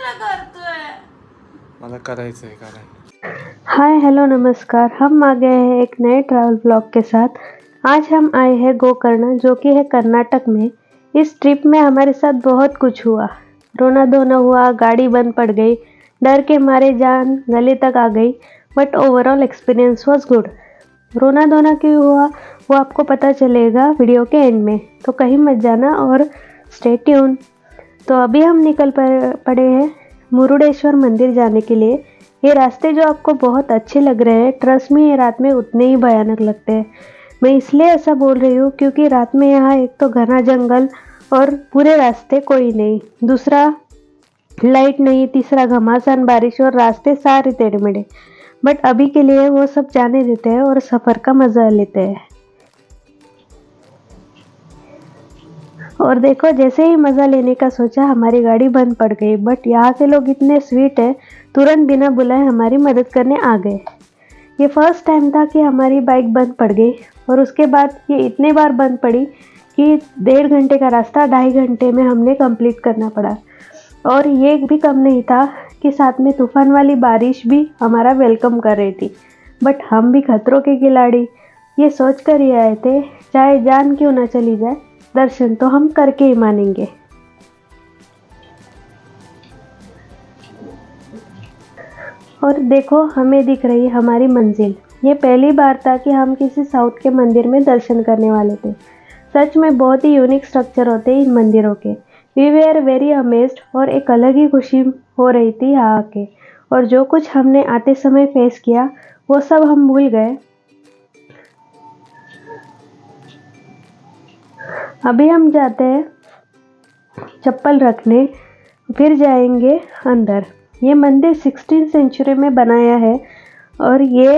कशाला करतोय? मला करायचं आहे कारण हाय हेलो नमस्कार। हम आ गए हैं एक नए ट्रैवल ब्लॉग के साथ। आज हम आए हैं गोकर्ण, जो कि है कर्नाटक में। इस ट्रिप में हमारे साथ बहुत कुछ हुआ। रोना धोना हुआ, गाड़ी बंद पड़ गई, डर के मारे जान गले तक आ गई, but overall experience was good. रोना धोना क्यों हुआ वो आपको पता चलेगा वीडियो के एंड में, तो कहीं मत जाना और स्टे ट्यून। तो अभी हम निकल पड़े हैं मुरुडेश्वर मंदिर जाने के लिए। ये रास्ते जो आपको बहुत अच्छे लग रहे हैं, ट्रस्ट में ये रात में उतने ही भयानक लगते हैं। मैं इसलिए ऐसा बोल रही हूँ क्योंकि रात में यहाँ एक तो घना जंगल और पूरे रास्ते कोई नहीं, दूसरा लाइट नहीं, तीसरा घमासान बारिश और रास्ते सारे टेढ़े मेढ़े। बट अभी के लिए वो सब जाने देते हैं और सफ़र का मज़ा लेते हैं। और देखो, जैसे ही मज़ा लेने का सोचा हमारी गाड़ी बंद पड़ गई, बट यहाँ के लोग इतने स्वीट है, तुरंत बिना बुलाए हमारी मदद करने आ गए। ये फर्स्ट टाइम था कि हमारी बाइक बंद पड़ गई, और उसके बाद ये इतने बार बंद पड़ी कि 1.5 घंटे का रास्ता 2.5 घंटे में हमने कंप्लीट करना पड़ा। और ये भी कम नहीं था कि साथ में तूफ़ान वाली बारिश भी हमारा वेलकम कर रही थी। बट हम भी खतरों के खिलाड़ी, ये सोच कर ही आए थे, चाहे जान क्यों ना चली जाए, दर्शन तो हम करके ही मानेंगे। और देखो, हमें दिख रही हमारी मंजिल। ये पहली बार था कि हम किसी साउथ के मंदिर में दर्शन करने वाले थे। सच में बहुत ही यूनिक स्ट्रक्चर होते हैं इन मंदिरों के। वी वेयर वेरी अमेज्ड, और एक अलग ही खुशी हो रही थी यहाँ आके। और जो कुछ हमने आते समय फेस किया वो सब हम भूल गए। अभी हम जाते हैं चप्पल रखने, फिर जाएंगे अंदर। ये मंदिर 16th सेंचुरी में बनाया है, और ये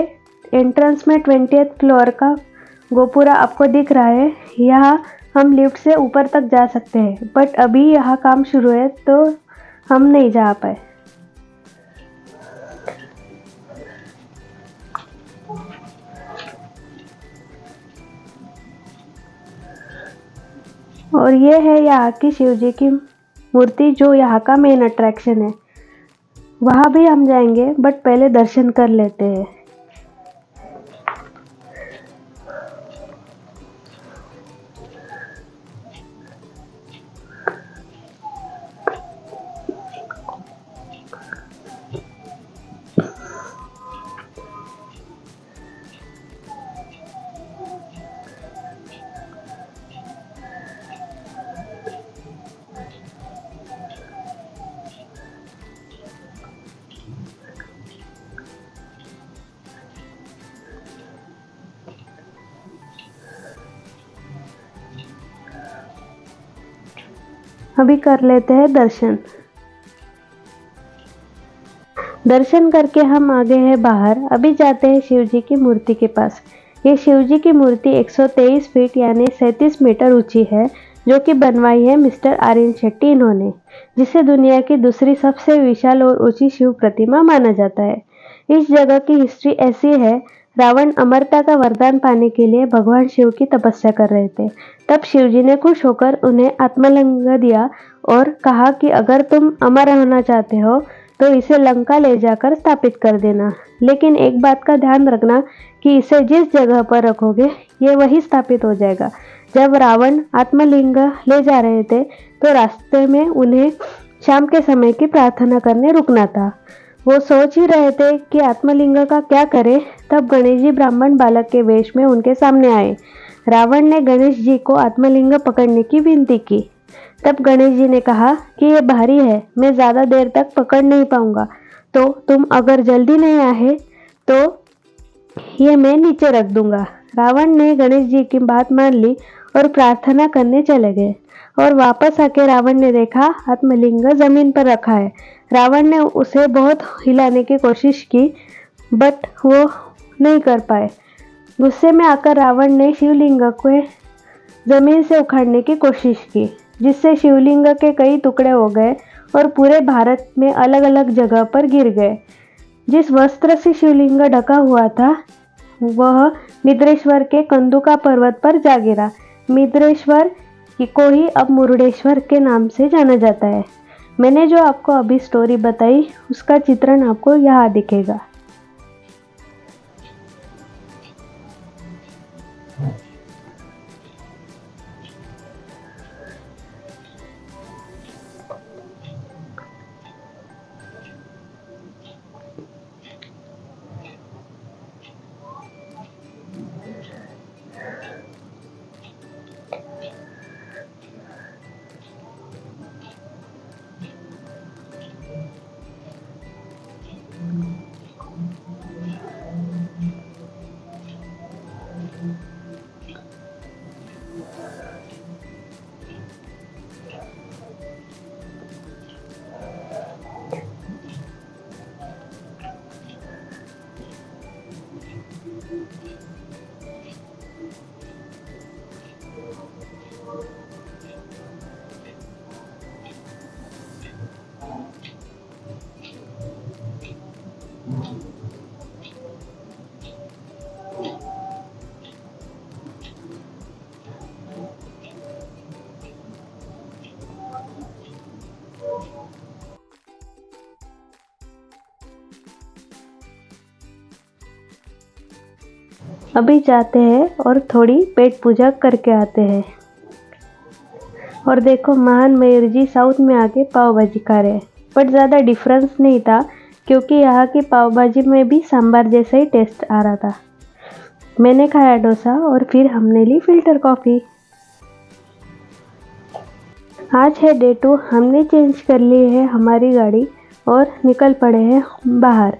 एंट्रेंस में 20th फ्लोर का गोपुरा आपको दिख रहा है। यहाँ हम लिफ्ट से ऊपर तक जा सकते हैं, बट अभी यहाँ काम शुरू है तो हम नहीं जा पाए। और ये है यहाँ की शिव जी की मूर्ति, जो यहाँ का मेन अट्रैक्शन है। वहाँ भी हम जाएंगे, बट पहले दर्शन कर लेते हैं। अभी कर लेते हैं दर्शन। दर्शन करके हम आ गए हैं बाहर। अभी जाते हैं शिव जी की मूर्ति के पास। ये शिव जी की मूर्ति 123 फीट यानी 37 मीटर ऊंची है, जो कि बनवाई है मिस्टर आर्यन शेट्टी इन्होंने, जिसे दुनिया की दूसरी सबसे विशाल और ऊंची शिव प्रतिमा माना जाता है। इस जगह की हिस्ट्री ऐसी है, रावण अमरता का वरदान पाने के लिए भगवान शिव की तपस्या कर रहे थे। तब शिव जी ने खुश होकर उन्हें आत्मलिंग दिया और कहा कि अगर तुम अमर होना चाहते हो तो इसे लंका ले जाकर स्थापित कर देना, लेकिन एक बात का ध्यान रखना कि इसे जिस जगह पर रखोगे ये वही स्थापित हो जाएगा। जब रावण आत्मलिंग ले जा रहे थे तो रास्ते में उन्हें शाम के समय की प्रार्थना करने रुकना था। वो सोच ही रहे थे कि आत्मलिंग का क्या करें, तब गणेश जी ब्राह्मण बालक के वेश में उनके सामने आए। रावण ने गणेश जी को आत्मलिंग पकड़ने की विनती की। तब गणेश जी ने कहा कि ये भारी है, मैं ज़्यादा देर तक पकड़ नहीं पाऊंगा, तो तुम अगर जल्दी नहीं आए तो ये मैं नीचे रख दूंगा। रावण ने गणेश जी की बात मान ली और प्रार्थना करने चले गए। और वापस आके रावण ने देखा आत्मलिंग जमीन पर रखा है। रावण ने उसे बहुत हिलाने की कोशिश की, बट वो नहीं कर पाए। गुस्से में आकर रावण ने शिवलिंग को जमीन से उखाड़ने की कोशिश की, जिससे शिवलिंग के कई टुकड़े हो गए और पूरे भारत में अलग अलग जगह पर गिर गए। जिस वस्त्र से शिवलिंग ढका हुआ था वह मिद्रेश्वर के कंदुका पर्वत पर जा गिरा। मिद्रेश्वर को ही अब मुरुडेश्वर के नाम से जाना जाता है। मैंने जो आपको अभी स्टोरी बताई उसका चित्रण आपको यहाँ दिखेगा। अभी जाते हैं और थोड़ी पेट पूजा करके आते हैं। और देखो महान मयूर जी साउथ में आके पाव भाजी खा रहे हैं, बट ज़्यादा डिफरेंस नहीं था क्योंकि यहाँ की पाव भाजी में भी सांभर जैसा ही टेस्ट आ रहा था। मैंने खाया डोसा और फिर हमने ली फिल्टर कॉफ़ी। आज है डे 2, हमने चेंज कर ली है हमारी गाड़ी और निकल पड़े हैं बाहर।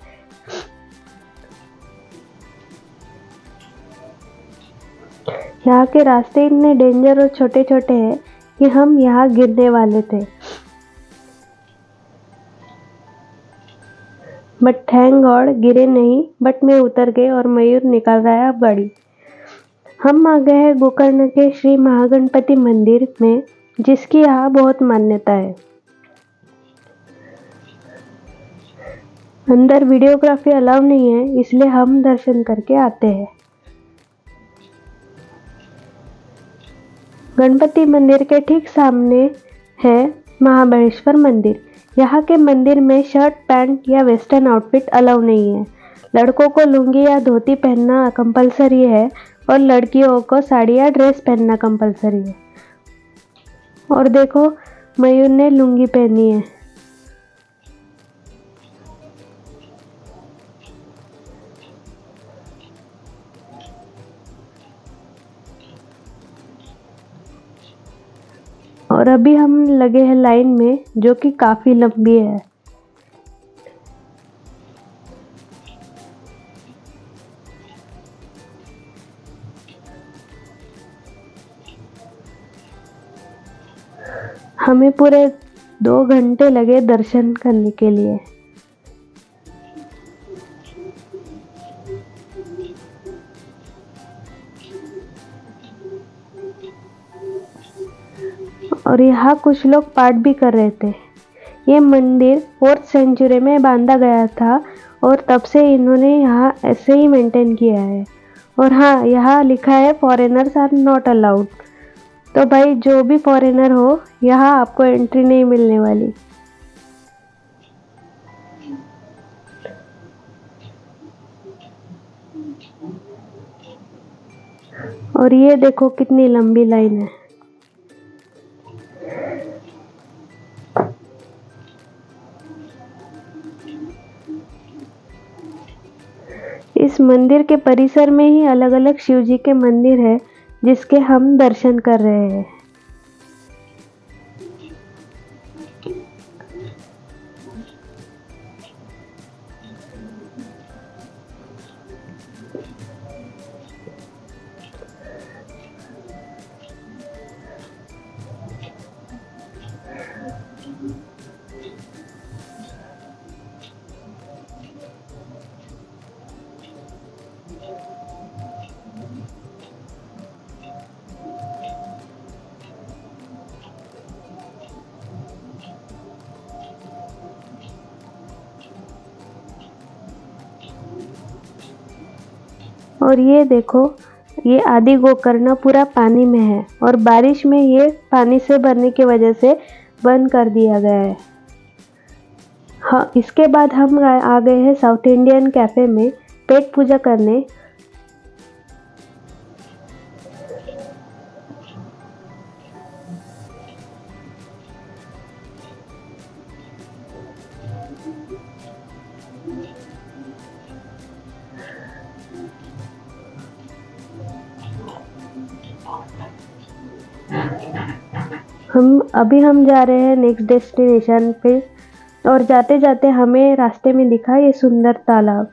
यहाँ के रास्ते इतने डेंजर और छोटे छोटे हैं कि हम यहाँ गिरने वाले थे, बट थैंक गॉड गिरे नहीं। बट मैं उतर गए और मयूर निकाल रहा है अब गाड़ी। हम आ गए हैं गोकर्ण के श्री महागणपति मंदिर में, जिसकी यहाँ बहुत मान्यता है। अंदर वीडियोग्राफी अलाउ नहीं है, इसलिए हम दर्शन करके आते हैं। गणपति मंदिर के ठीक सामने है महाबलेश्वर मंदिर। यहाँ के मंदिर में शर्ट पैंट या वेस्टर्न आउटफिट अलाउ नहीं है। लड़कों को लुंगी या धोती पहनना कंपलसरी है और लड़कियों को साड़ी या ड्रेस पहनना कंपलसरी है। और देखो मयूर ने लुंगी पहनी है। और अभी हम लगे हैं लाइन में, जो कि काफ़ी लंबी है। हमें पूरे 2 घंटे लगे दर्शन करने के लिए। और यहाँ कुछ लोग पाठ भी कर रहे थे। ये मंदिर 4th सेंचुरी में बांधा गया था और तब से इन्होंने यहाँ ऐसे ही मेंटेन किया है। और हाँ, यहाँ लिखा है फॉरेनर्स आर नॉट अलाउड। तो भाई जो भी फॉरेनर हो, यहाँ आपको एंट्री नहीं मिलने वाली। और ये देखो कितनी लंबी लाइन है। इस मंदिर के परिसर में ही अलग अलग शिव जी के मंदिर है, जिसके हम दर्शन कर रहे हैं। और ये देखो, ये आदि गोकर्ण पूरा पानी में है और बारिश में ये पानी से भरने की वजह से बंद कर दिया गया है। हाँ, इसके बाद हम आ गए हैं साउथ इंडियन कैफ़े में पेट पूजा करने। हम जा रहे हैं नेक्स्ट डेस्टिनेशन पे और जाते जाते हमें रास्ते में दिखा ये सुंदर तालाब।